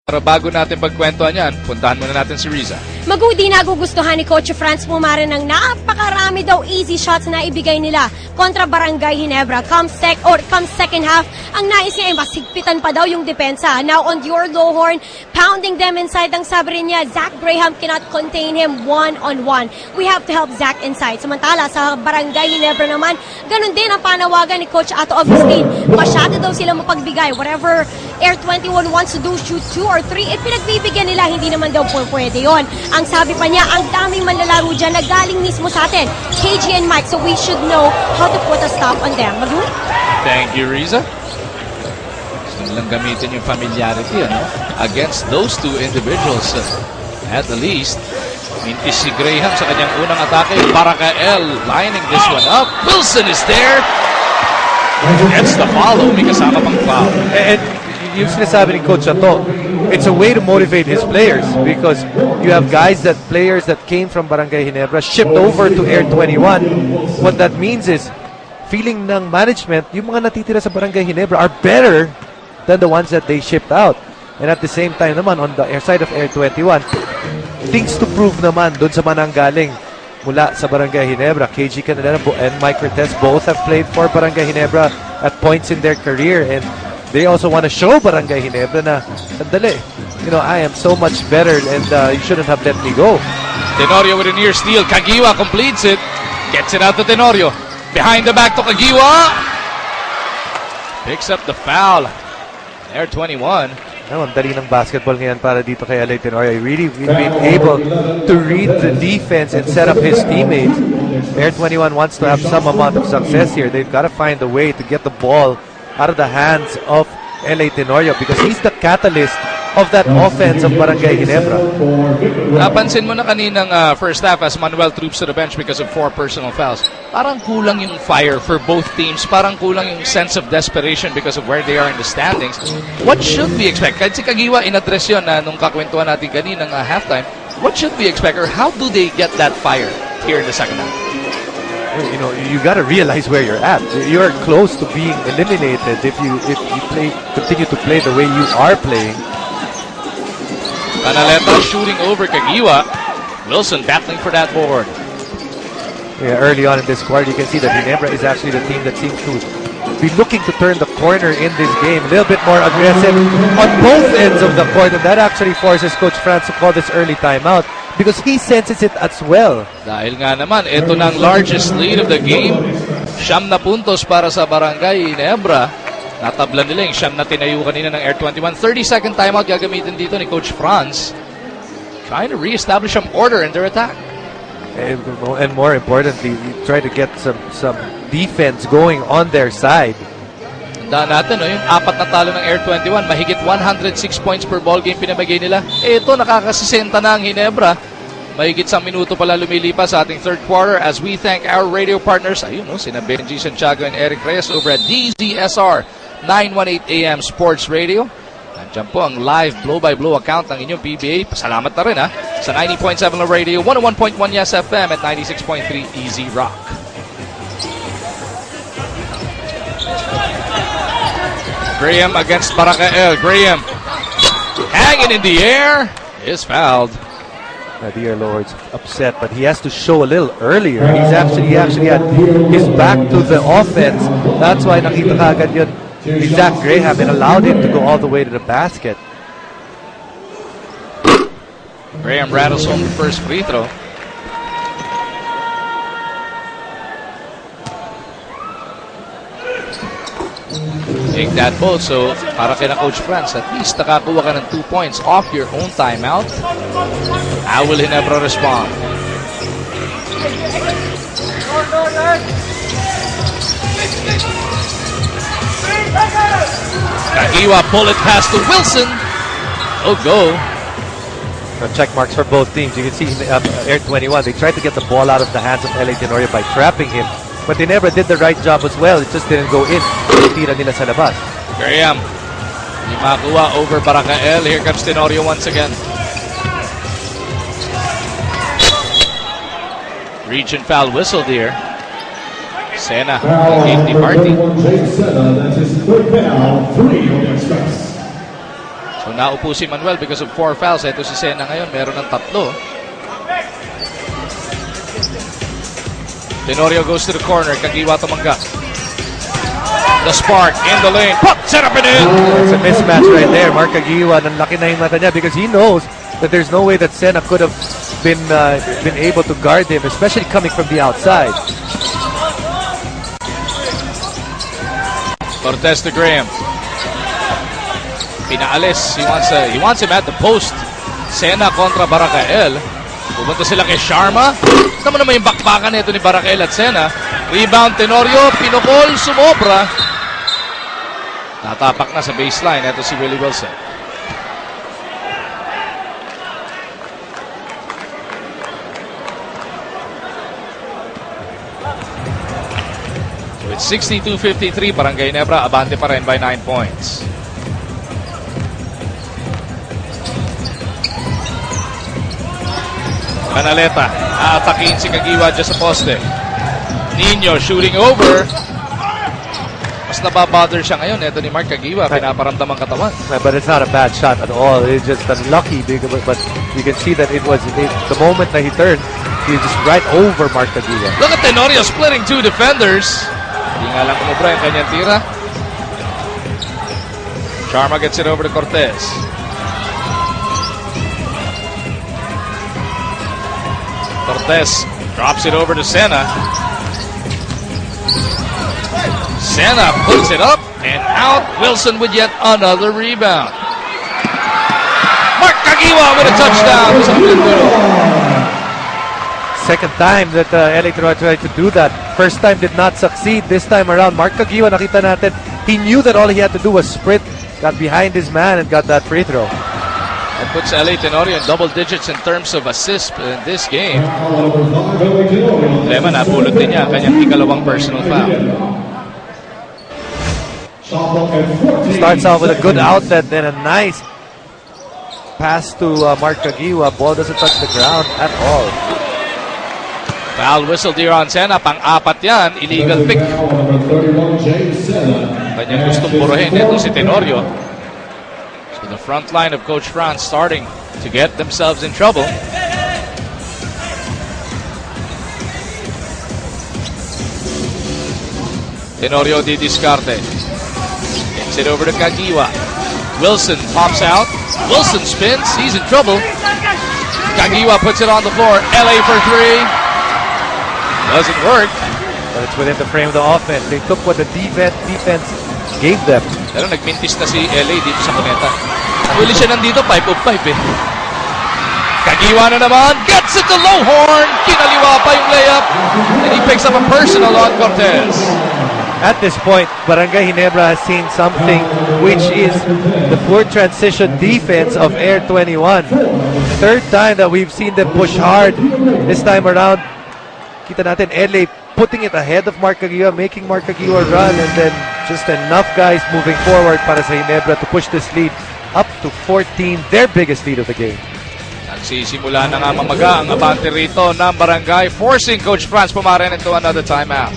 Pero bago natin pagkwentuhan yan, puntahan muna natin si Riza. Magudi nagugustuhan ni Coach Franz Pumare ng napakarami daw easy shots na ibigay nila kontra Barangay Ginebra. Come second half, ang nais niya ay masigpitan pa daw yung depensa. Now on your low horn, pounding them inside ang sabi niya, Zach Graham cannot contain him one-on-one. We have to help Zach inside. Samantala sa Barangay Ginebra naman, ganun din ang panawagan ni Coach Ato Augustine. Masyado daw sila mapagbigay. Whatever Air 21 wants to do, shoot 2 or 3, pinagbibigyan nila, hindi naman daw pwede yon. Ang sabi pa niya, ang daming manlalaro dyan na galing mismo sa atin, KG and Mike, so we should know how to put a stop on them. Maguli? Thank you, Riza. Gusto nilang gamitin yung familiarity against those two individuals. At the least, mintis si Graham sa kanyang unang atake. Barakael lining this one up. Wilson is there. Gets the follow. May kasama pang foul. And yung sinasabi ni Coach Ato, it's a way to motivate his players because you have players that came from Barangay Ginebra shipped over to Air 21. What that means is, feeling ng management, yung mga natitira sa Barangay Ginebra are better than the ones that they shipped out. And at the same time naman, on the air side of Air 21, things to prove naman doon sa mananggaling mula sa Barangay Ginebra. KG Canela and Mike Cortez both have played for Barangay Ginebra at points in their career, and they also want to show Barangay Ginebra na, sandali, I am so much better and you shouldn't have let me go. Tenorio with a near steal. Kagiwa completes it. Gets it out to Tenorio. Behind the back to Kagiwa. Picks up the foul. Air 21. Ang dali ng basketball ngayon para dito kay LA Tenorio. Really been able to read the defense and set up his teammates. Air 21 wants to have some amount of success here. They've got to find a way to get the ball out of the hands of LA Tenorio because he's the catalyst of that offense of Barangay Ginebra. Napansin mo na kaninang first half as Manuel troops to the bench because of 4 personal fouls. Parang kulang yung fire for both teams. Parang kulang yung sense of desperation because of where they are in the standings. What should we expect? Kahit si Kagiwa, in-address yun nung kakwentuhan natin kaninang halftime. What should we expect or how do they get that fire here in the second half? You got to realize where you're at. You're close to being eliminated if you continue to play the way you are playing. Canaleta shooting over Kagiwa. Wilson battling for that board. Yeah, early on in this quarter, you can see that Ginebra is actually the team that seems to be looking to turn the corner in this game. A little bit more aggressive on both ends of the court, and that actually forces Coach Franz to call this early timeout because he senses it as well. Dahil nga naman, ito na ang largest lead of the game. 9 na puntos para sa Barangay Ginebra. Natabla nila yung 9 na tinayo kanina ng Air 21. 30-second timeout gagamitin dito ni Coach Franz. Trying to re-establish some order in their attack. And more importantly, try to get some defense going on their side. Tandaan natin, yung 4 na talo ng Air 21, mahigit 106 points per ball game pinamigay nila. Ito, nakakasisenta na ang Ginebra. Mahigit sa minuto pala lumilipas sa ating third quarter as we thank our radio partners. Ayun, sina Benji Santiago and Eric Reyes over at DZSR 918 AM Sports Radio. Nandiyan po ang live blow-by-blow account ng inyong PBA. Pasalamat na rin sa 90.7 na radio, 101.1 Yes FM at 96.3 Easy Rock. Graham against Barakael. Graham hanging in the air is fouled. Dear Lord's upset, but he has to show a little earlier. He actually had his back to the offense. That's why nakita kagad yun ni Zach Graham and allowed him to go all the way to the basket. Graham rattles home the first free throw. Take that ball. So, para kina Coach Franz, at least nakakuha ka ng 2 points off your own timeout. How will Ginebra respond? Kagiwa pull it past to Wilson. Oh, go. Check marks for both teams. You can see Air 21, they tried to get the ball out of the hands of LA Tenorio by trapping him. But Ginebra did the right job as well. It just didn't go in. Tira nila sa labas. Graham. Hindi makuha over Barakael. Here comes Tenorio once again. Region foul whistle there. Sena gave the party. So naupo si Manuel because of 4 fouls. Ito si Sena ngayon, meron ng 3. Tenorio goes to the corner. Kagiwa tumanggap. The spark in the lane. Puts it up and in. It's a mismatch right there. Mark Kagiwa, nanlaki na yung mata niya because he knows that there's no way that Sena could have been able to guard him, especially coming from the outside. Cortez to Graham. Pinaalis. He wants him at the post. Sena kontra Barakael. Pupunta sila kay Sharma. Tama naman yung bakbakan nito ni Barakael at Sena. Rebound Tenorio. Pinukol. Sumobra. Natapak na sa baseline. Ito si Willie Wilson. So it's 62-53. Barangay Ginebra. Abante pa rin by 9 points. Canaleta, aatakin si Kagiwa dyan sa poste. Nino shooting over. Mas nababother siya ngayon. Ito ni Mark Kagiwa, pinaparamdam ang katawan. But it's not a bad shot at all. It's just unlucky. But you can see that the moment that he turned, he was just right over Mark Kagiwa. Look at Tenorio splitting 2 defenders. Hindi nga lang umubra yung kanyang tira. Sharma gets it over to Cortez. Cortez drops it over to Sena. Sena puts it up and out. Wilson with yet another rebound. Mark Kagiwa with a touchdown. Second time that LA tried to do that. First time did not succeed. This time around, Mark Kagiwa, nakita natin, he knew that all he had to do was sprint, got behind his man, and got that free throw. And puts LA Tenorio in double digits in terms of assists in this game. Problema, napulot din niya ang kanyang ikalawang personal foul. Starts off with a good outlet, then a nice pass to Mark Kagiwa. Ball doesn't touch the ground at all. Foul whistle here on Sena. Pang-apat yan. Illegal pick. Kanyang gustong buruhin. Ito si Tenorio. So the front line of Coach Franz starting to get themselves in trouble. Tenorio di discarte. Gets it over to Kagiwa. Wilson pops out. Wilson spins. He's in trouble. Kagiwa puts it on the floor. LA for 3. Doesn't work. But it's within the frame of the offense. They took what the defense gave them. Pero nagmintis na si LA dito sa Cuneta. Huli siya nandito, 5 of 5 eh. Kagiwa na naman, gets it to Lowhorn. Kinaliwa pa yung layup. And he picks up a personal on Cortez. At this point, Barangay Ginebra has seen something, which is the poor transition defense of Air 21. Third time that we've seen them push hard. This time around, kita natin LA putting it ahead of Mark Kagiwa, making Mark Kagiwa run, and then just enough guys moving forward para sa Ginebra to push this lead up to 14, their biggest lead of the game. Nagsisimula na nga mamaga ang abante rito ng Barangay, forcing Coach Franz Pumaren into another timeout.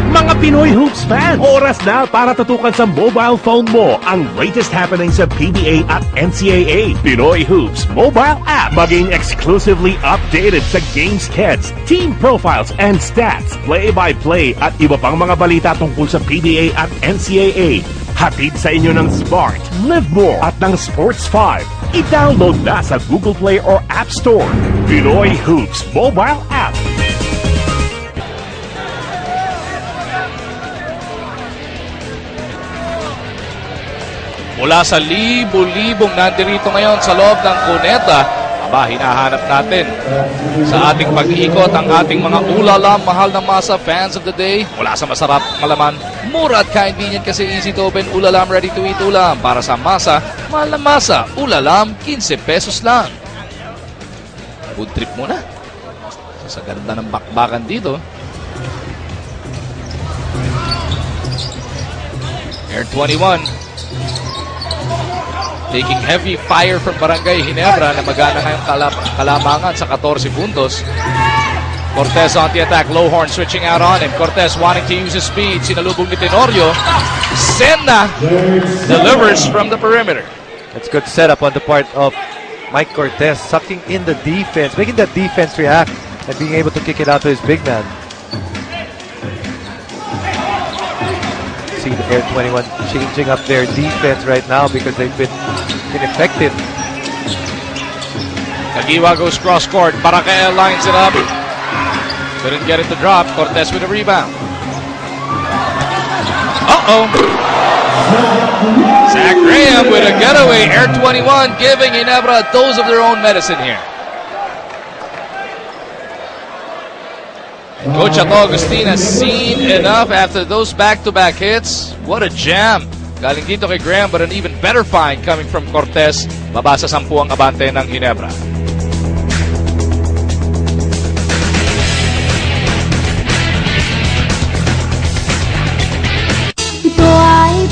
Mga Pinoy Hoops fan, oras na para tutukan sa mobile phone mo ang latest happening sa PBA at NCAA. Pinoy Hoops mobile app, maging exclusively updated sa game skeds, team profiles and stats, play-by-play at iba pang mga balita tungkol sa PBA at NCAA. Hatid sa inyo ng Smart, Live More at ng Sports 5. I-download na sa Google Play or App Store. Pinoy Hoops mobile app. Mula sa libo-libong nandirito ngayon sa loob ng Cuneta, hinahanap natin sa ating pag-iikot ang ating mga ulalam, mahal na masa, fans of the day. Mula sa masarap, malaman, mura at convenient kasi easy to open, ulalam, ready to eat ulam. Para sa masa, mahal na masa, ulalam, 15 pesos lang. Food trip muna. Sa ganda ng bakbakan dito. Air 21. Taking heavy fire from Barangay Ginebra na magana ngayong kalamangan sa 14 puntos. Cortez on the attack. Lowhorn switching out on him. Cortez wanting to use his speed. Sinalubog ni Tenorio. Senna delivers from the perimeter. That's good setup on the part of Mike Cortez, sucking in the defense, making that defense react and being able to kick it out to his big man. See the Air 21 changing up their defense right now because they've been ineffective. Kagiwa goes cross court. Barakael lines it up. Couldn't get it to drop. Cortez with a rebound. Zach Graham with a getaway. Air 21 giving Ginebra a dose of their own medicine here. Coach Agustin has seen enough after those back-to-back hits. What a jam. Galing dito kay Graham, but an even better find coming from Cortez. Baba sa 10 ang abante ng Ginebra.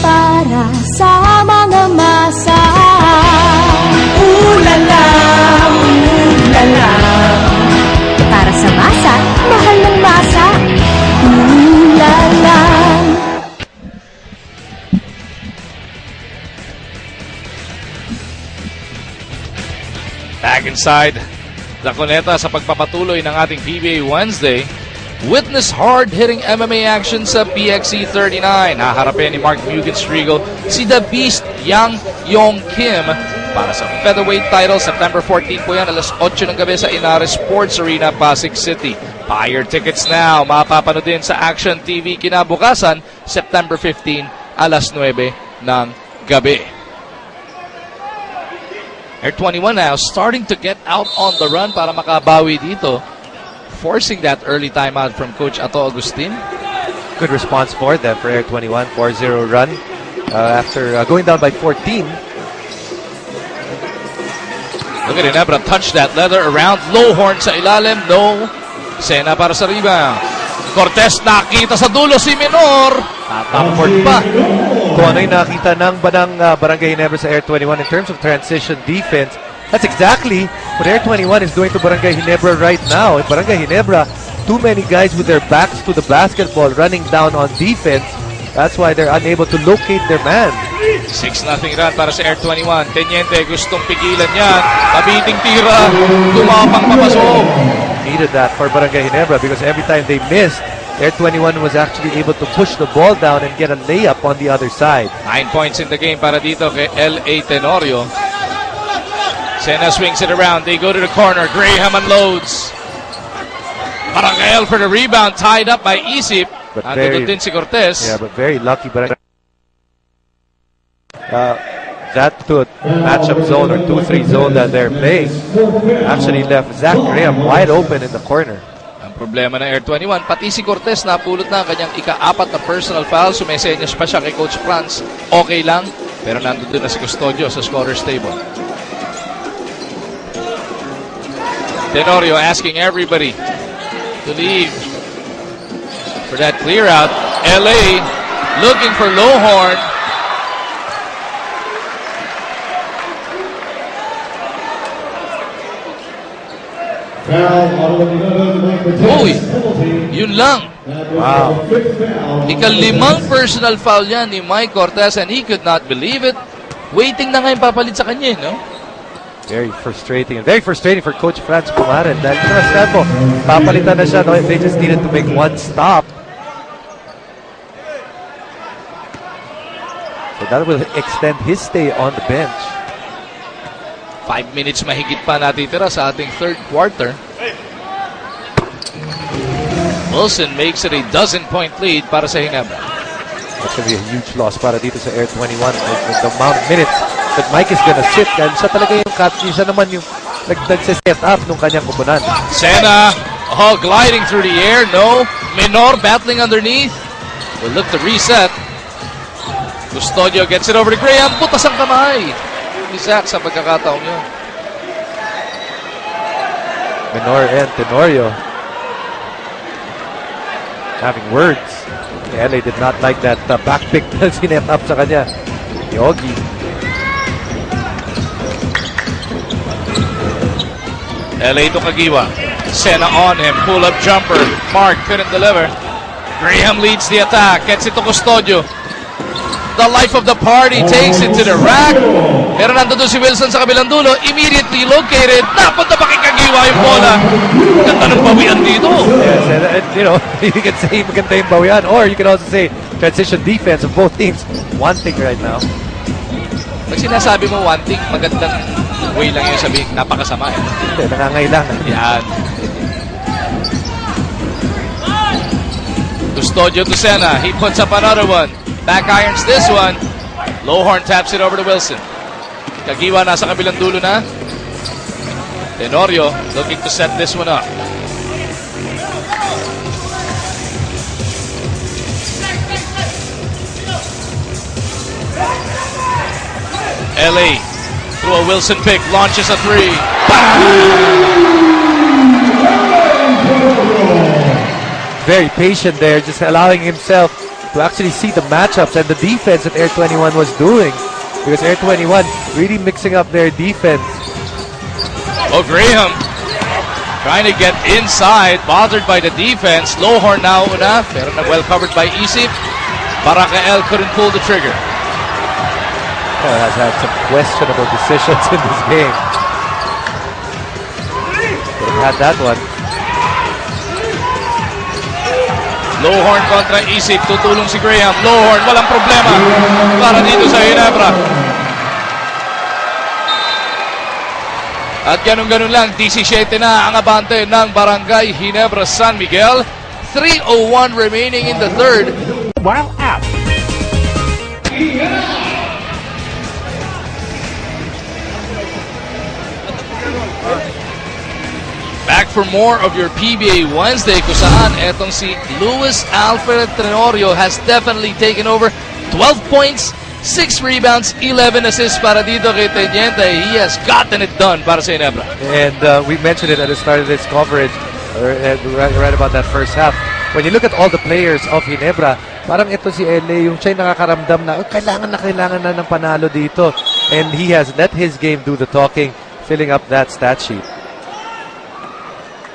Para sa mga masa. Ulala, ulala. Para sa masa, mahal ng masa. Ulala. Back inside the Cuneta sa pagpapatuloy ng ating PBA Wednesday. Witness hard-hitting MMA action sa PXC 39. Haharapin ni Mark Mugen-Striegel si The Beast Yang Yong Kim para sa featherweight title. September 14 po yan, alas 8 ng gabi sa Inares Sports Arena, Pasig City. Buy your tickets now. Mapapanood din sa Action TV kinabukasan, September 15, alas 9 ng gabi. Air 21 now starting to get out on the run para makabawi dito. Forcing that early timeout from Coach Ato Agustin. Good response for them for Air 21, 4-0 run after going down by 14. Look at Ginebra, touch that leather around. Lowhorn sa ilalim, no. Sena para sa rebound. Cortez nakita sa dulo si Minor. Tatapord pa. Kung ano yung nakita ng Barangay Ginebra sa Air 21 in terms of transition defense, that's exactly what Air 21 is doing to Barangay Ginebra right now. In Barangay Ginebra, too many guys with their backs to the basketball running down on defense. That's why they're unable to locate their man. 6-0 run para sa Air 21. Teniente gustong pigilan yan. Kabiting tira. Tumapang papasok. Needed that for Barangay Ginebra because every time they missed, Air 21 was actually able to push the ball down and get a layup on the other side. 9 points in the game para dito kay L.A. Tenorio. Sena swings it around. They go to the corner. Graham unloads. Barangay for the rebound. Tied up by Isip. Andun din si Cortez. Yeah, but very lucky. Barangay. That matchup zone or 2-3 zone that they're playing actually left Zach Graham wide open in the corner. Ang problema ng Air 21, pati si Cortez napulot na ang kanyang ika-4 na personal foul. Sumesenyas pa siya kay Coach Franz. Okay lang. Pero nandun din na si Custodio sa scorer's table. Tenorio asking everybody to leave for that clear out. LA looking for Lowhorn. Uy, yun lang. Wow. Ika-5 personal foul yan ni Mike Cortez and he could not believe it. Waiting na ngayon papalit sa kanya, no? Very frustrating. And very frustrating for Coach Franz Pumaren. Dahil sinasabi mo, papalitan na siya. No? They just needed to make one stop. So that will extend his stay on the bench. 5 minutes mahigit pa natitira sa ating third quarter. Wilson makes it a 12-point lead para sa Ginebra. That's going to be a huge loss para dito sa Air 21 with the amount of minutes that Mike is gonna sit. Dahil siya talaga yung siya naman yung nag-set up nung kanyang kupunan. Sena, gliding through the air. No. Minor battling underneath. Will look to reset. Custodio gets it over to Graham. Butas ang kamay ni Zach sa pagkakataong yun. Minor and Tenorio having words. LA did not like that back pick na sinet up sa kanya. Yogi. LA to Kagiwa. Sena on him. Pull-up jumper. Mark couldn't deliver. Graham leads the attack. Gets it to Custodio. The life of the party takes it to the rack. Pero nandun si Wilson sa kabilang dulo. Immediately located. Dapat na pakikagiwa yung bola. Ganda ng bawian dito. Yes, and you know, you can say maganda yung bawian, or you can also say transition defense of both teams. One thing right now. Pag sinasabi mo one thing, magandang way lang yung sabihin. Napakasama eh. Hindi, nangangailangan. Yan. Custodio to Sena. He puts up another one. Back irons this one. Lowhorn taps it over to Wilson. Kagiwa nasa kabilang dulo na. Tenorio looking to set this one up. LA through a Wilson pick. Launches a three. Very patient there, just allowing himself to actually see the matchups and the defense that Air 21 was doing, because Air 21 really mixing up their defense. Oh, Graham trying to get inside, bothered by the defense. Lowhorn now una, pero well covered by Isip. Barakael couldn't pull the trigger. Has had some questionable decisions in this game. Could have had that one. Lowhorn kontra Isip, tutulong si Graham. Lowhorn, walang problema para dito sa Ginebra. At ganun-ganun lang, 17 na ang abante ng Barangay Ginebra San Miguel. 3:01 remaining in the third. Mobile app. Back for more of your PBA Wednesday, kung saan etong si Luis Alfred Tenorio has definitely taken over. 12 points, 6 rebounds, 11 assists para dito kay Teniente. He has gotten it done para sa Ginebra. And we mentioned it at the start of this coverage, right about that first half. When you look at all the players of Ginebra, parang ito si LA, yung siya'y nakakaramdam na kailangan na ng panalo dito. And he has let his game do the talking, filling up that stat sheet.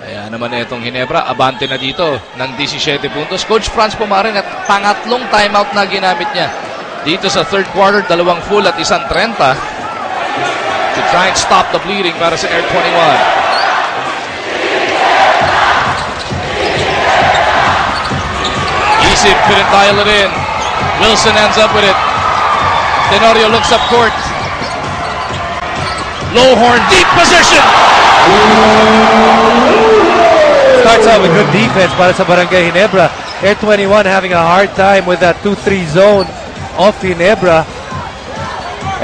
Kaya naman itong Ginebra, abante na dito ng 17 puntos. Coach Franz Pumarin at pangatlong timeout na ginamit niya dito sa third quarter, 2 full at 1 30 to try and stop the bleeding para sa Air 21. Isip couldn't dial it in. Wilson ends up with it. Tenorio looks up court. Lowhorn, deep position. Starts out with good defense para sa Barangay Ginebra. Air 21 having a hard time with that 2-3 zone of Ginebra.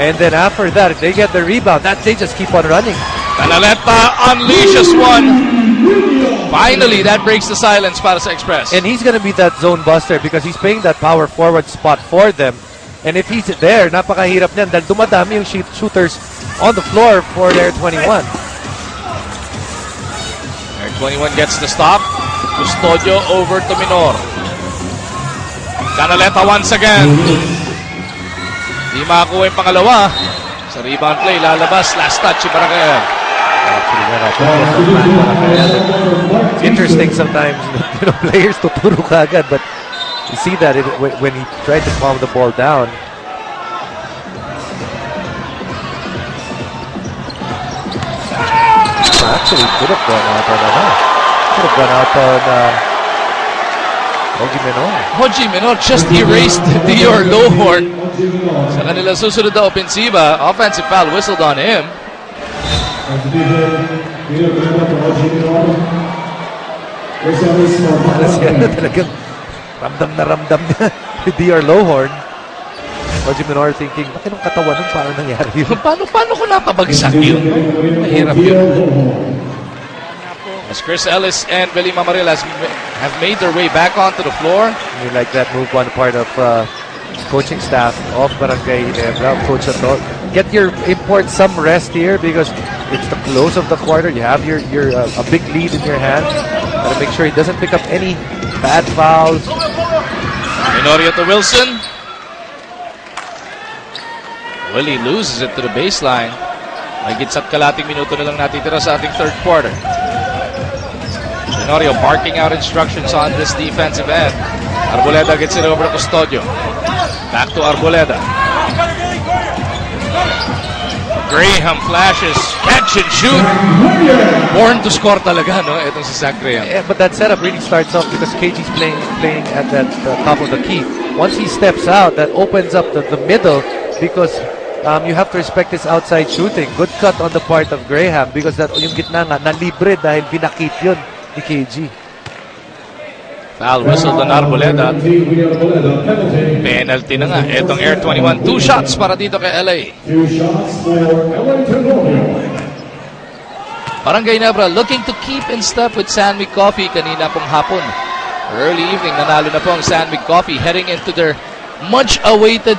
And then after that, if they get the rebound, they just keep on running. Canaleta unleashes one. Finally, that breaks the silence para sa Express. And he's going to be that zone buster because he's playing that power forward spot for them. And if he's there, napakahirap niyan dahil dumadami yung shooters on the floor for Air 21. Air 21 gets the stop. Custodio over to Minor. Canaleta once again. Di makakuha yung pangalawa. Sa rebound play, lalabas. Last touch si Barakael. It's interesting sometimes, you know, players tuturo kagad, but you see that when he tried to calm the ball down. Actually, could have gone out on Hoji Menor. Hoji Menor just erased Dior Lowhorn. Sa kanila susunod na opensiba, offensive foul whistled on him. Talagang ramdam na Dior Lowhorn. Hoji Menor thinking, bakit ang katawan nun? Paano nangyari yun? Paano ko napabagsak yun? Mahirap yun. As Chris Ellis and Billy Mamaril have made their way back onto the floor. You like that move on the part of coaching staff of Barangay Ginebra, Coach Ato. Get your import some rest here because it's the close of the quarter. You have your a big lead in your hand. Gotta make sure he doesn't pick up any bad fouls. Minoria to Wilson. Willie loses it to the baseline. May gitsat kalating minuto na lang natitira sa ating third quarter. Tenorio barking out instructions on this defensive end. Arboleda gets it over to Custodio. Back to Arboleda. Graham flashes, catch and shoot. Born to score talaga, no? Itong si Zach Graham. Yeah, but that setup really starts off because KG's playing at that top of the key. Once he steps out, that opens up the middle because you have to respect his outside shooting. Good cut on the part of Graham because that yung gitna nga, nalibre dahil binakit yun ni KG. Foul whistle on Arboleda. Penalty na nga. Itong Air 21. 2 shots para dito kay LA. Barangay Ginebra looking to keep in step with Sandwich Coffee kanina pong hapon. Early evening, nanalo na po ang Sandwich Coffee heading into their much-awaited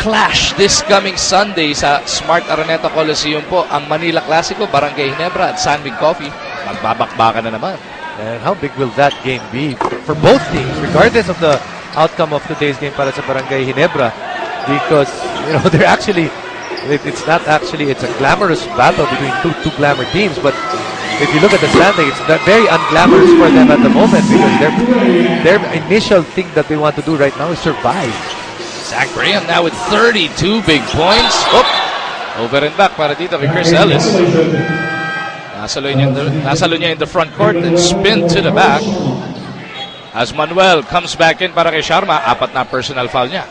clash this coming Sunday sa Smart Araneta Coliseum po. Ang Manila Clasico, Barangay Ginebra at Sandwich Coffee. Magbabakbakan na naman. And how big will that game be for both teams, regardless of the outcome of today's game para sa Barangay Ginebra? Because, you know, they're actually, it's a glamorous battle between two glamour teams, but if you look at the standing, it's very unglamorous for them at the moment because their initial thing that they want to do right now is survive. Zach Graham now with 32 big points. Oh, over and back para dito kay Chris Ellis. Nasalo niya in the front court and spin to the back. As Manuel comes back in para kay Sharma, 4 na personal foul niya.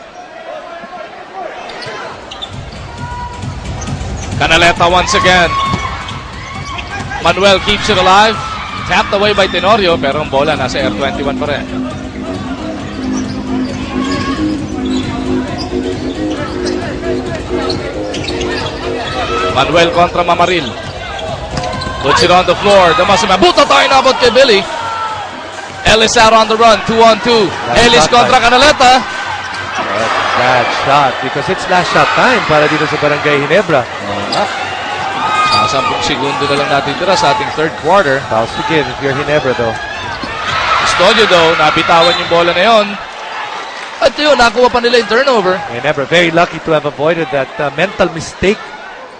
Canaleta once again. Manuel keeps it alive. Tapped away by Tenorio pero ang bola nasa Air 21 pa rin. Manuel kontra Mamaril. Puts it on the floor. Damasima. Buto tayo nabot kay Billy. Ellis out on the run. 2-on-2. Ellis kontra Canaleta. Bad shot because it's last shot time para dito sa Barangay Ginebra. 10 segundo na lang natin tira sa ating third quarter. Fouls to give if you're Ginebra though. Custodio though, nabitawan yung bola na yon. At yun, nakuha pa nila yung turnover. Ginebra very lucky to have avoided that mental mistake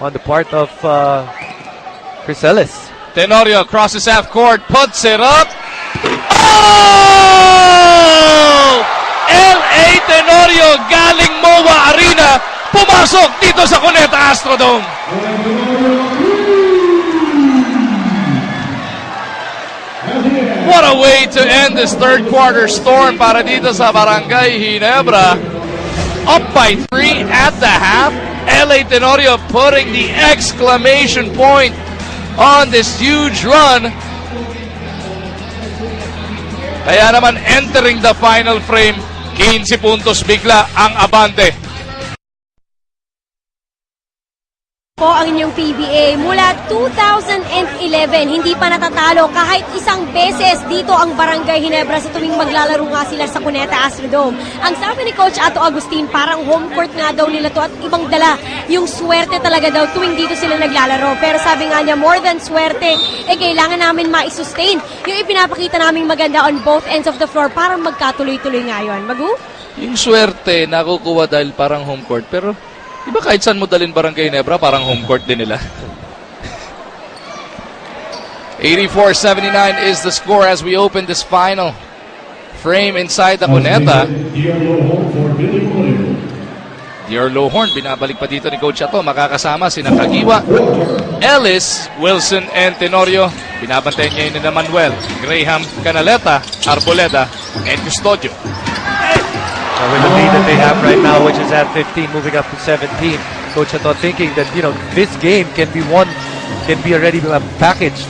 on the part of Chris Ellis. Tenorio crosses half court, puts it up. Oh! LA Tenorio galing MOA Arena, pumasok dito sa Cuneta Astrodome. What a way to end this third quarter storm para dito sa Barangay Ginebra. Up by 3 at the half. LA Tenorio putting the exclamation point on this huge run. Kaya naman entering the final frame, 15 puntos bigla ang abante. Po ang inyong PBA mula 2011 hindi pa natatalo kahit isang beses dito ang Barangay Ginebra sa tuwing maglalaro nga sila sa Cuneta Astrodome. Ang sabi ni Coach Ato Agustin, parang home court nga daw nila to at ibang dala yung swerte talaga daw tuwing dito sila naglalaro. Pero sabi nga niya, more than swerte, kailangan namin ma-sustain yung ipinapakita naming maganda on both ends of the floor para magkatuloy-tuloy ngayon. Magu? Yung swerte nakukuha dahil parang home court pero diba kahit saan mo dalhin Barangay Ginebra, parang home court din nila. 84-79 is the score as we open this final frame inside the Cuneta. Dior Lohorn, binabalik pa dito ni Coach Ato. Makakasama sina Kagiwa, Ellis, Wilson, and Tenorio. Binabantayan niya yun na Manuel, Graham, Canaleta, Arboleda, and Custodio. With the lead that they have right now, which is at 15, moving up to 17, Coach Ato thinking that, you know, this game can be won, can be already packaged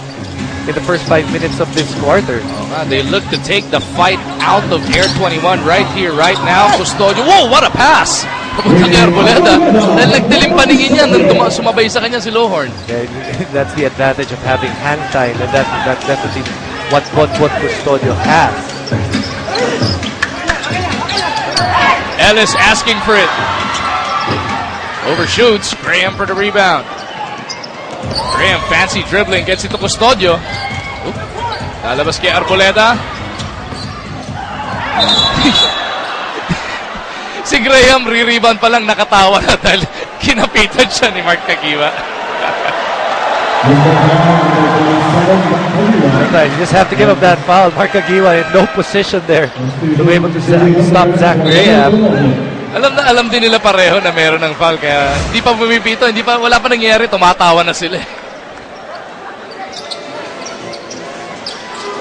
in the first 5 minutes of this quarter. They look to take the fight out of Air 21 right here, right now. Custodio, whoa, what a pass! Papunta kay Arboleda. Dahil nagdilim paningin yan nung sumabay sa kanya si Lohorn. Yeah, that's the advantage of having hang time, and that's definitely what Custodio has. Ellis asking for it. Overshoots. Graham for the rebound. Graham fancy dribbling. Gets it to Custodio. Lalabas kay Arboleda. Si Graham re-rebound pa lang nakatawa na dahil kinapitan siya ni Mark Kagiwa. sometimes. You just have to give up that foul. Mark Aguila in no position there to be able to stop Zach Graham. Alam din nila pareho na meron ng foul, kaya hindi pa pumipito, wala pa nangyayari, tumatawa na sila.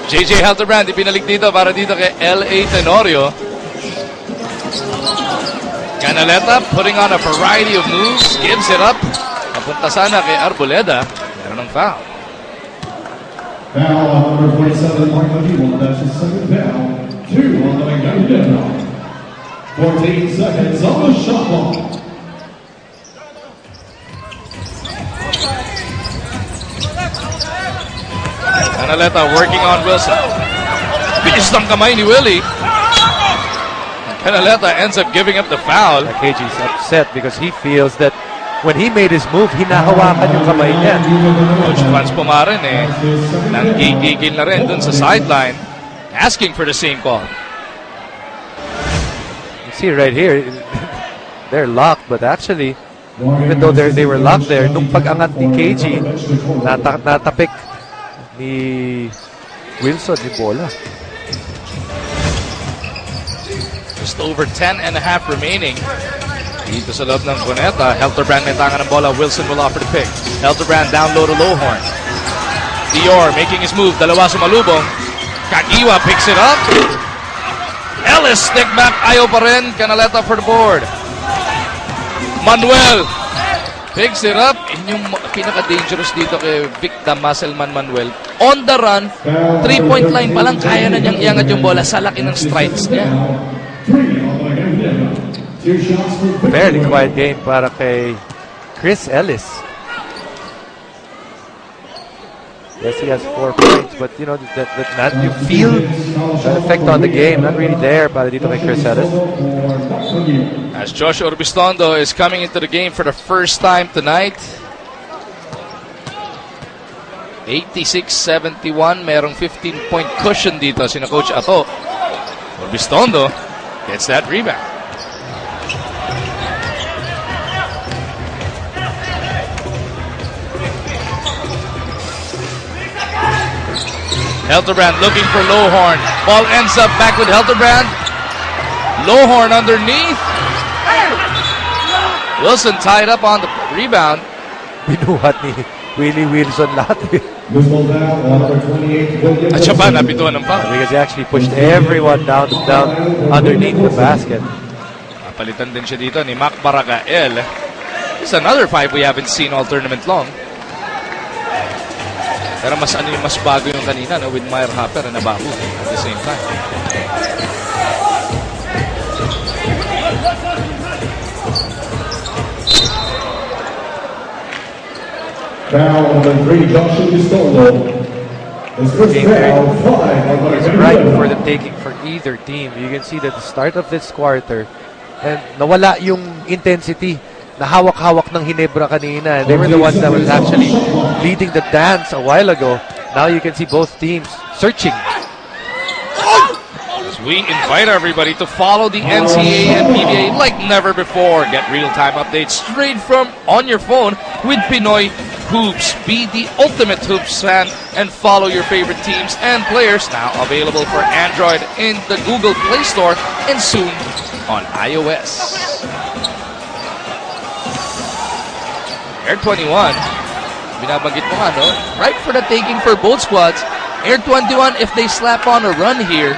JJ Halterbrand ipinalik dito para dito kay L.A. Tenorio. Canaleta putting on a variety of moves, gives it up. Napunta sana kay Arboleda. Meron ng foul. Foul on number 27, Mark Aguila. That's his second foul. 2 on the Ginebra. 14 seconds on the shot clock. Canaleta working on Wilson. Bilis ng kamay ni Willie. Canaleta ends up giving up the foul. KG's upset because he feels that when he made his move, hinahawakan yung kamay niya. Coach Franz Pumarin nanggigigil na rin dun sa sideline, asking for the same call. You see right here, they're locked, but actually, even though they were locked there, nung pag-angat ni KG, natapik ni Wilson yung bola. Just over 10 and a half remaining. Dito sa loob ng Cuneta, Halterbrand may tangan ng bola. Wilson will offer the pick. Halterbrand down low to Lowhorn. Dior making his move. Dalawa sumalubong. Kagiwa picks it up. Ellis stick back. Ayaw pa rin. Canaleta for the board. Manuel picks it up. Yun yung pinaka-dangerous dito kay Vic Damaselman Manuel. On the run, 3-point line pa lang, kaya na niyang iangat yung bola sa laki ng strikes niya. Fairly quiet game para kay Chris Ellis. Yes, he has 4 points, but you know that you feel the effect on the game not really there para dito kay Chris Ellis. As Josh Urbistondo is coming into the game for the first time tonight. 86-71, merong 15-point cushion dito sina Coach Ato. Urbistondo gets that rebound. Halterbrand looking for Lowhorn. Ball ends up back with Halterbrand. Lowhorn underneath. Wilson tied up on the rebound. Binuhat ni Willie Wilson lahat. At siya pa napituan ng foul. Because he actually pushed everyone down underneath the basket. Palitan din siya dito ni Mac Baragael. It's another 5 we haven't seen all tournament long. Pero mas bago yung kanina, no, with Meyer Hopper and Abahu at the same time. Foul on the 3, Josh Urbistondo. His first foul, 5. It's right for the taking for either team. You can see that the start of this quarter, and nawala yung intensity na hawak-hawak ng Ginebra kanina. They were the ones that was actually leading the dance a while ago. Now you can see both teams searching. As we invite everybody to follow the NCAA and PBA like never before. Get real-time updates straight from on your phone with Pinoy Hoops. Be the ultimate hoops fan and follow your favorite teams and players. Now available for Android in the Google Play Store and soon on iOS. Air 21, binabanggit mo nga, no? Right for the taking for both squads. Air 21, if they slap on a run here,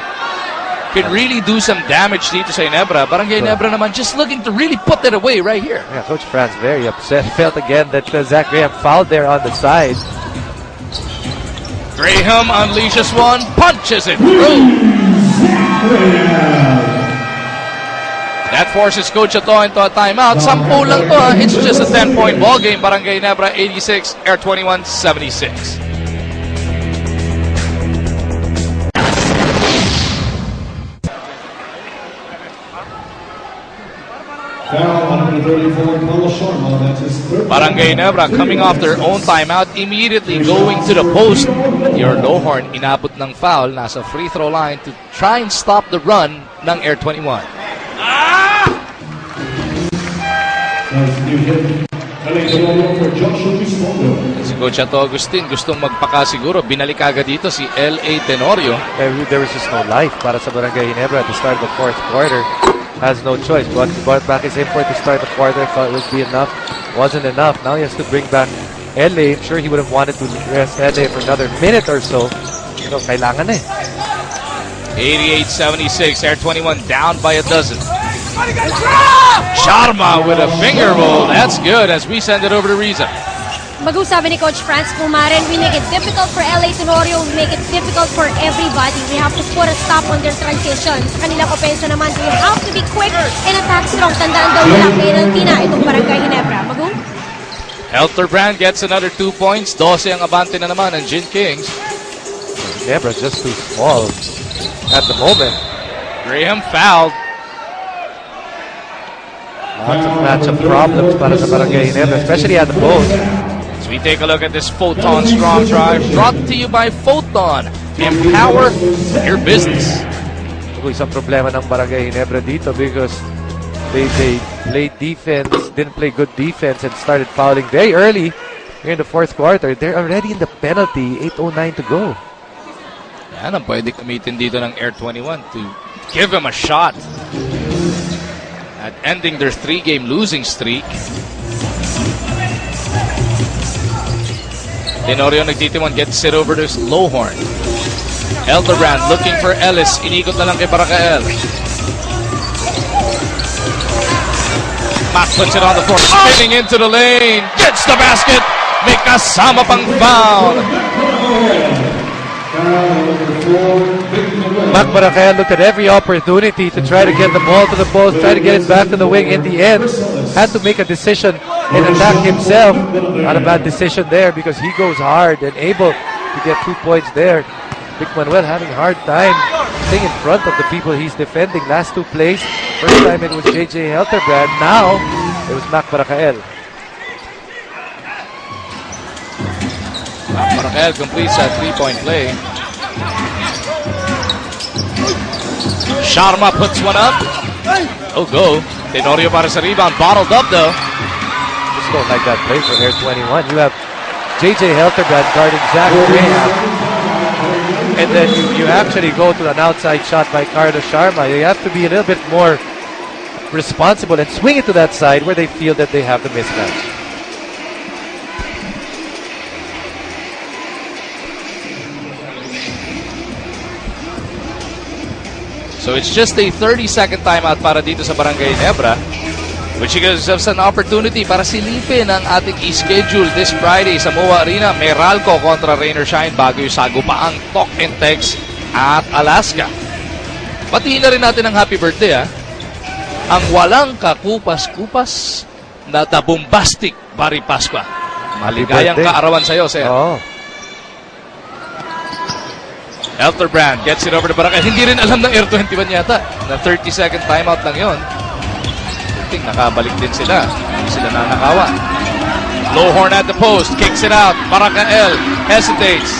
can really do some damage dito sa Ginebra. Barangay Ginebra naman just looking to really put it away right here. Yeah, Coach Franz very upset. Felt again that Zach Graham fouled there on the side. Graham unleashes one, punches it through. That forces Coach Ato into a timeout. 10 lang to, ha? It's just a 10-point ball game. Barangay Ginebra 86, Air 21 76. Barangay Ginebra coming off their own timeout, immediately going to the post. Your Lowhorn inabot ng foul, nasa free throw line to try and stop the run ng Air 21. Si Coach Ato Agustin gustong magpakasiguro. Binalik agad dito si L.A. Tenorio. There was just no life para sa Barangay Ginebra at the start of the fourth quarter. Has no choice. Brought back his import to start the quarter. Thought it would be enough. Wasn't enough. Now he has to bring back L.A. I'm sure he would have wanted to rest L.A. for another minute or so. So, kailangan eh. 88-76. Air 21 down by a dozen. Sharma with a finger roll. That's good as we send it over to Riza. Bago sabi ni Coach Franz Pumaren, we make it difficult for LA Tenorio, we make it difficult for everybody. We have to put a stop on their transition. Sa kanilang opensa naman, we have to be quick and attack strong. Tandaan daw nila, penalty na itong Barangay Ginebra. Bago? Helterbrand gets another 2 points. 12 ang abante na naman ng Gin Kings. Ginebra just too small at the moment. Graham fouled. Lots of matchup problems para sa Barangay Ginebra, especially at the post. As we take a look at this Photon Strong Drive, brought to you by Photon. Empower your business. Isang problema ng Barangay Ginebra dito because they played defense, didn't play good defense and started fouling very early here in the fourth quarter. They're already in the penalty, 8:09 to go. Yan ang pwede gamitin dito ng Air 21 to give them a shot at ending their 3-game losing streak. Tenorio nagtitimon, gets it over to Lowhorn. Helterbrand looking for Ellis. Inikot na lang kay Barakael. Mac puts it on the floor, spinning into the lane. Gets the basket. May kasama pang foul. Mac Barakael looked at every opportunity to try to get the ball to the post, try to get it back to the wing. In the end, had to make a decision and attack himself. Not a bad decision there because he goes hard and able to get 2 points there. Vic Manuel having a hard time staying in front of the people he's defending. Last 2 plays, first time it was JJ Helterbrand. Now, it was Mac Barakael. Mac Barakael completes that 3-point play. Sharma puts one up. Oh, go. Tenorio para sa rebound. Bottled up, though. Just don't like that play for Air 21. You have JJ Helterbrand guarding Zach Graham. And then you actually go to an outside shot by Carlos Sharma. You have to be a little bit more responsible and swing it to that side where they feel that they have the mismatch. So it's just a 30-second timeout para dito sa Barangay Ginebra, which gives us an opportunity para silipin ang ating i-schedule this Friday sa MOA Arena. Meralco kontra Rainer Shine bago yung sagupaang Talk and Text at Alaska. Patiin na rin natin ang happy birthday ang walang kakupas-kupas na tabumbastic Barry Pasqua. Maligayang kaarawan sa'yo, sir. Oh. Helterbrand gets it over to Barakael. Hindi rin alam ng Air 21 yata na 30-second timeout lang yon. I think nakabalik din sila. Hindi sila nanakawan. Lowhorn at the post. Kicks it out. Barakael hesitates.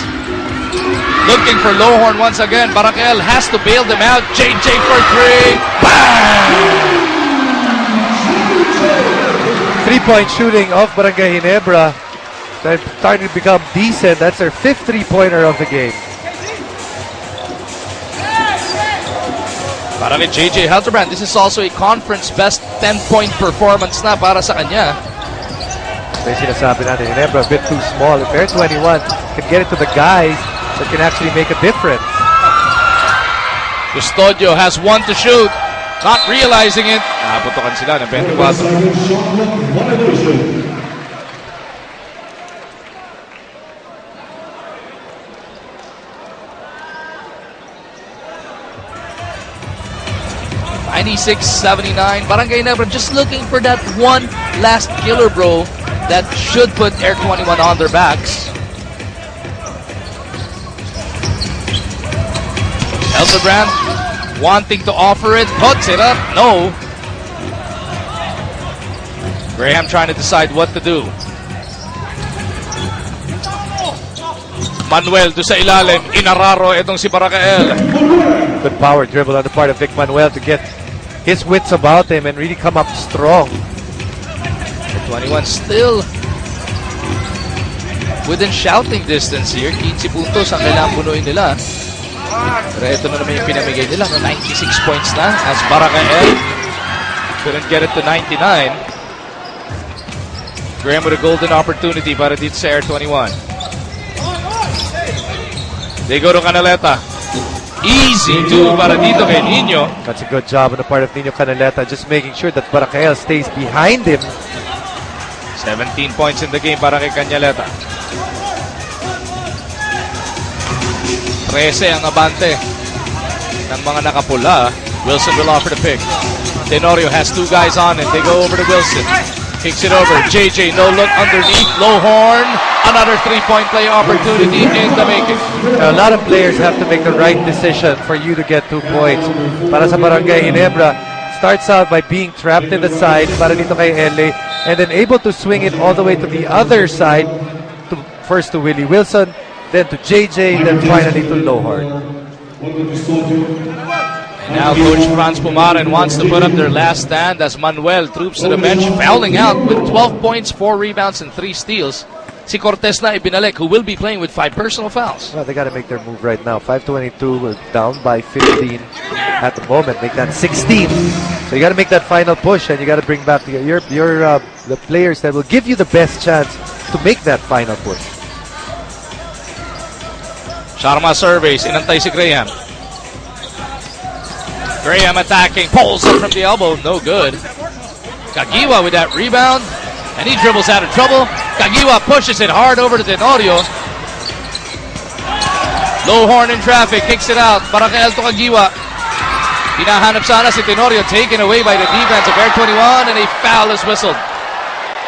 Looking for Lowhorn once again. Barakael has to bail them out. JJ for 3. Bang! 3-point shooting of Barangay Ginebra. They're starting to become decent. That's their 5th 3-pointer of the game. Para kay JJ Helterbrand, this is also a conference best 10-point performance na para sa kanya. May sinasabi natin, Ginebra a bit too small. If Air 21 can get it to the guys that can actually make a difference. Custodio has one to shoot. Not realizing it. Nakaputokan sila ng 24. 96-79. Barangay Ginebra just looking for that one last killer, bro, that should put Air 21 on their backs. Helterbrand wanting to offer it, puts it up. No. Graham trying to decide what to do. Manuel do sa ilalim. Inararo itong si Barakael. Good power dribble on the part of Vic Manuel to get his wits about him and really come up strong. 21 still within shouting distance here. 15 puntos ang kailangan punuin nila. Pero ito na naman yung pinamigay nila. 96 points na as Barakael couldn't get it to 99. Graham with a golden opportunity para dito sa Air 21. They go to Canaleta. Easy to para dito kay Nino. That's a good job on the part of Nino Canaleta, just making sure that Barakael stays behind him. 17 points in the game para kay Canaleta. 13 ang abante ng mga nakapula. Wilson will offer the pick. Tenorio has two guys on it. They go over to Wilson. Kicks it over. JJ, no look underneath. Low horn. Another three-point play opportunity in the making. A lot of players have to make the right decision for you to get 2 points. Para sa Barangay Ginebra, starts out by being trapped in the side para dito kay LA, and then able to swing it all the way to the other side, first to Willie Wilson, then to JJ, then finally to Lohorn. And now Coach Franz Pumaren wants to put up their last stand as Manuel troops to the bench, fouling out with 12 points, 4 rebounds, and 3 steals. Si Cortez na ibinalik, who will be playing with 5 personal fouls. Well, they got to make their move right now. 5:22, we're down by 15 at the moment. Make that 16. So you got to make that final push, and you got to bring back the players that will give you the best chance to make that final push. Sharma surveys, inantay si Graham. Graham attacking, pulls up from the elbow, no good. Kagiwa with that rebound, and he dribbles out of trouble. Kagiwa pushes it hard over to Tenorio. Low horn in traffic, kicks it out. Barakael to Kagiwa. Hinahanap sana si Tenorio, taken away by the defense of Air 21, and a foul is whistled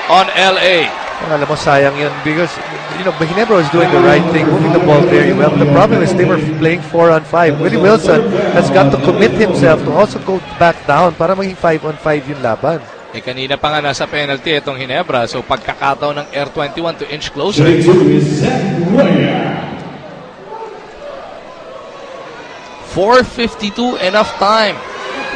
on LA. Well, alam mo, sayang yun because, Ginebra was doing the right thing, moving the ball very well. The problem is they were playing 4-on-5. Willie Wilson has got to commit himself to also go back down para maging 5-on-5 yung laban. Kanina pa nga nasa penalty itong Ginebra, so pagkakataon ng Air 21 to inch closer. 4:52, enough time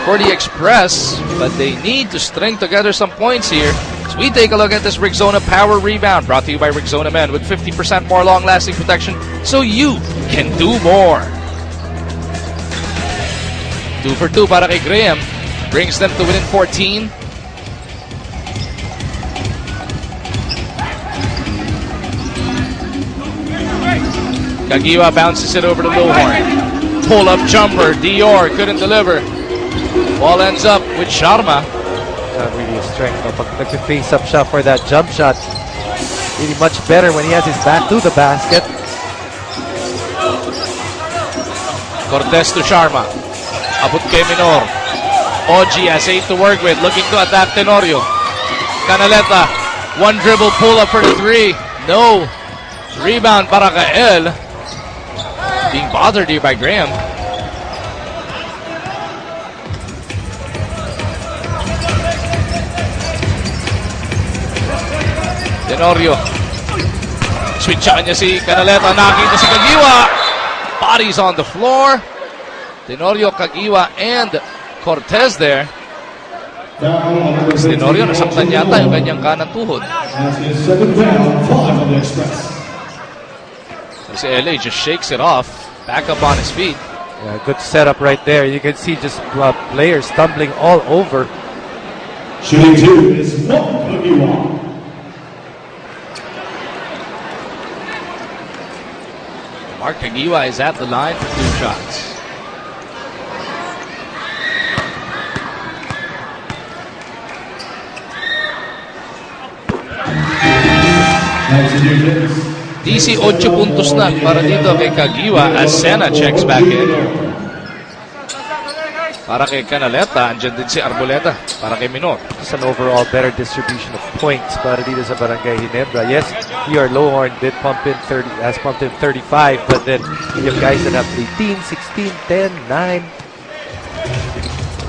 for the Express, but they need to string together some points here. As we take a look at this Rexona Power Rebound, brought to you by Rexona Men, with 50% more long-lasting protection, so you can do more. 2 for 2 para kay Graham, brings them to within 14. Kagiwa bounces it over to Lohorn. Pull-up jumper, Dior couldn't deliver. Ball ends up with Sharma. Really a strength. Pag nag-face up siya for that jump shot, really much better when he has his back to the basket. Cortez to Sharma. Abot kay Minor. Oji has 8 to work with, looking to attack Tenorio. Canaleta, one dribble pull-up for the 3. No. Rebound Barakael. Being bothered here by Graham. Tenorio. Switch shot niya si Canaleta. Nakita si Kagiwa. Bodies on the floor. Tenorio, Kagiwa, and Cortez there. Tenorio, nasaktan yata yung kanyang kanang tuhod. Si LA just shakes it off. Back up on his feet. Yeah, good setup right there. You can see just players stumbling all over. Shooting 2 is Kagiwa. Mark Kagiwa is at the line for 2 shots. DC 8 puntos na para dito kay Kagiwa as Sena checks back in. Para kay Canaleta, andyan din si Arboleta. Para kay Minor. Just an overall better distribution of points para dito sa Barangay Ginebra. Yes, PR Lohorn did has pumped in 35, but then you have guys that have 18, 16, 10, 9.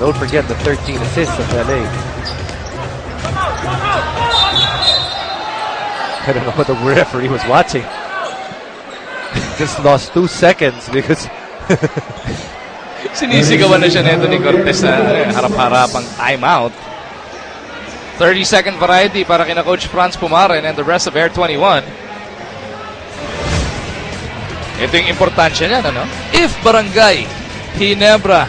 Don't forget the 13 assists of LA. I don't know what the referee was watching. Just lost 2 seconds because sinisigawan na siya nito ni Cortez na harap-harapang timeout. 30-second variety para kina Coach Franz Pumaren and the rest of Air 21. Ito yung importansya niyan, ano? If Barangay Ginebra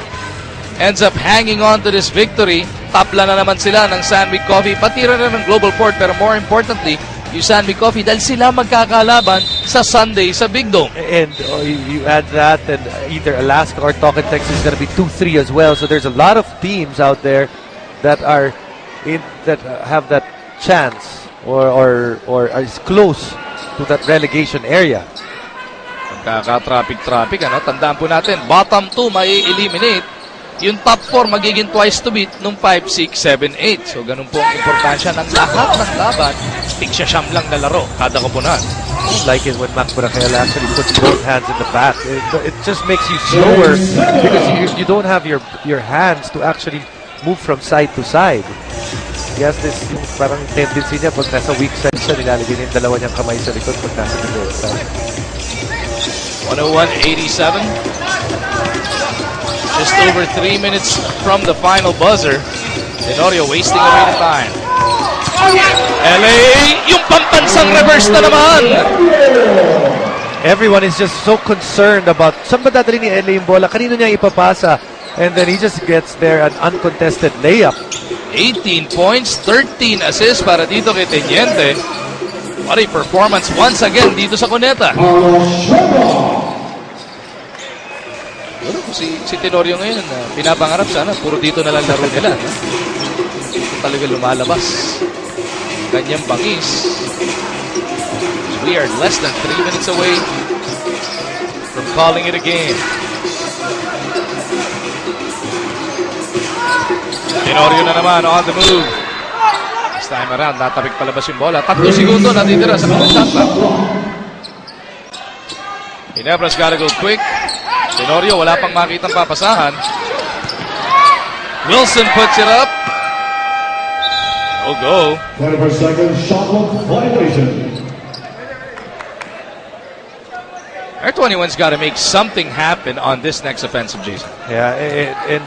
ends up hanging on to this victory, tapla na naman sila ng Sandwich Coffee, pati rin ng Global Port, pero more importantly, yung Sandwich Coffee dahil sila magkakalaban sa Sunday sa Big Dome. And you add that, and either Alaska or Talking Texas is going to be 2-3 as well. So there's a lot of teams out there that are have that chance or is close to that relegation area. Magkaka-traffic, ano? Tandaan po natin, bottom 2 may eliminate. Yung top 4 magiging twice to beat nung 5, 6, 7, 8. So ganun po ang importansya ng lahat ng laban. Tigsya-siyam lang na laro kada koponan. I like it when Mac Boracay actually puts both hands in the bat. It just makes you slower because you don't have your hands to actually move from side to side. Yes, this parang tendency niya pag nasa weak side siya, nilalagay niya yung dalawa niyang kamay sa likod pag nasa good side. 101-87. Just over 3 minutes from the final buzzer. Tenorio wasting away the time. LA, yung pampansang reverse na naman. Everyone is just so concerned about saan ba dadali ni LA yung bola? Kanino niya ipapasa? And then he just gets there an uncontested layup. 18 points, 13 assists para dito kay Teniente. What a performance once again dito sa Cuneta. Si Tenorio ngayon, pinapangarap sana, puro dito na lang laro nila. Ito talaga lumalabas. Ganyang bangis. We are less than 3 minutes away from calling it a game. Tenorio na naman on the move. This time around, natapik palabas yung bola. 3 segundo natitira sa contact clock. Ginebra's gotta go quick. Tenorio, wala pang makitang papasahan. Wilson puts it up. Go. 20 seconds, shot clock violation. Air 21's got to make something happen on this next offensive, Jason. Yeah, and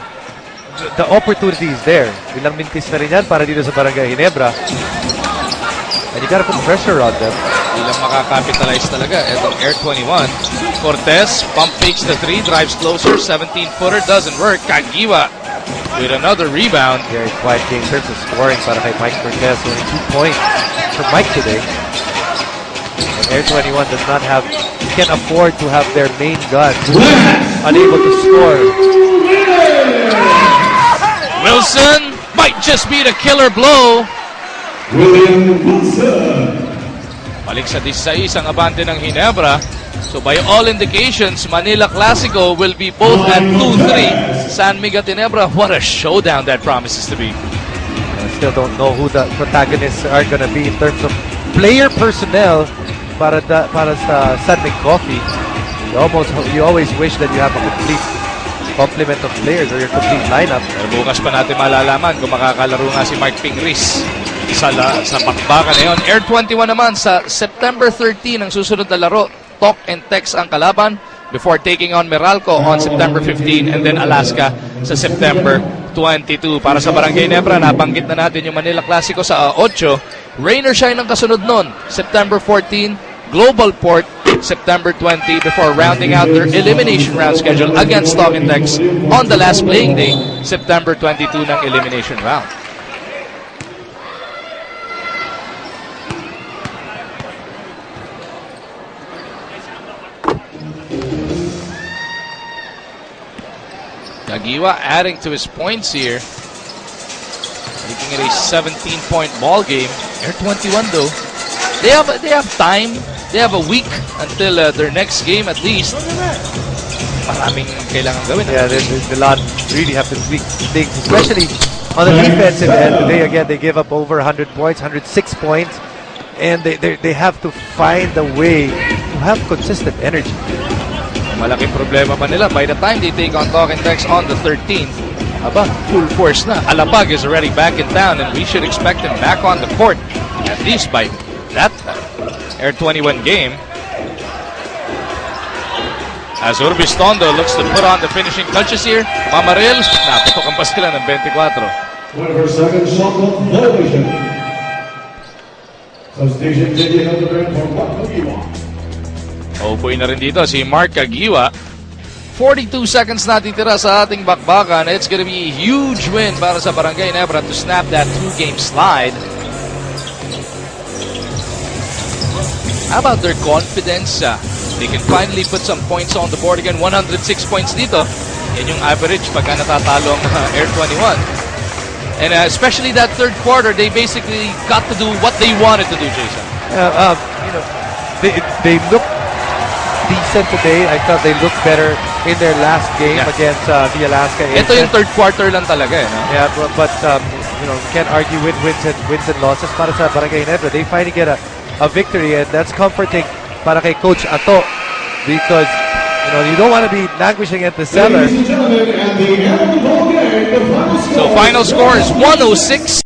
the opportunity is there. Ilang mintis na rin yan para dito sa Barangay Ginebra. And you gotta put pressure on them. Ilang makakapitalize talaga. Itong Air 21. Cortez, pump fakes the 3, drives closer, 17-footer, doesn't work. Kagiwa with another rebound. Very quiet game in terms of scoring para kay Mike Cortez. Only 2 points for Mike today. And Air 21 does not have, can't afford to have their main gun unable to score. Wilson might just be the killer blow. William Wilson. Balik sa 16 ang abante ng Ginebra. So by all indications, Manila Clasico will be both at 2-3. San Miguel Ginebra, what a showdown that promises to be. I still don't know who the protagonists are gonna be in terms of player personnel para sa San Miguel Coffee. You always wish that you have a complete complement of players or your complete lineup. Pero bukas pa natin malalaman kung makakalaro nga si Mark Pingris sa bakbakan na yun. Air 21 naman sa September 13 ang susunod na laro. Talk and Text ang kalaban before taking on Meralco on September 15 and then Alaska sa September 22. Para sa Barangay Ginebra, nabanggit na natin yung Manila Clasico sa 8. Rain or shine ang kasunod nun. September 14, Global Port, September 20 before rounding out their elimination round schedule against Talk and Text on the last playing day, September 22 ng elimination round. Kagiwa adding to his points here. Making it a 17-point ball game. Air 21 though, they have time. They have a week until their next game at least. Maraming kailangan gawin. Yeah, there's a lot really have to tweak things, especially on the defensive end. They give up over 100 points, 106 points, and they have to find a way to have consistent energy. Malaking problema pa nila by the time they take on Talk and Text on the 13th. Aba, full force na. Alapag is already back in town and we should expect him back on the court at least by that Air 21 game. As Urbistondo looks to put on the finishing touches here. Mamaril, naputokan pa sila ng 24. 20 seconds, shot clock violation. Substation taking on the bench for Kagiwa. Upoy na rin dito si Mark Agiwa. 42 seconds na titira sa ating bakbakan. It's gonna be a huge win para sa Barangay Ginebra to snap that 2-game slide. How about their confidence? They can finally put some points on the board again. 106 points dito. Yan yung average pagka natatalo ang Air 21. And especially that third quarter, they basically got to do what they wanted to do, Jason. You know, they look decent today. I thought they looked better in their last game against the Alaska. Ito yung third quarter lang talaga, no? Yeah, but you know, can't argue with wins and losses para sa Barangay Ginebra. They finally get a victory, and that's comforting para kay Coach Ato, because you know, you don't want to be languishing at the cellar. Ladies and gentlemen, at the end of the ball game, the final score So final score is 106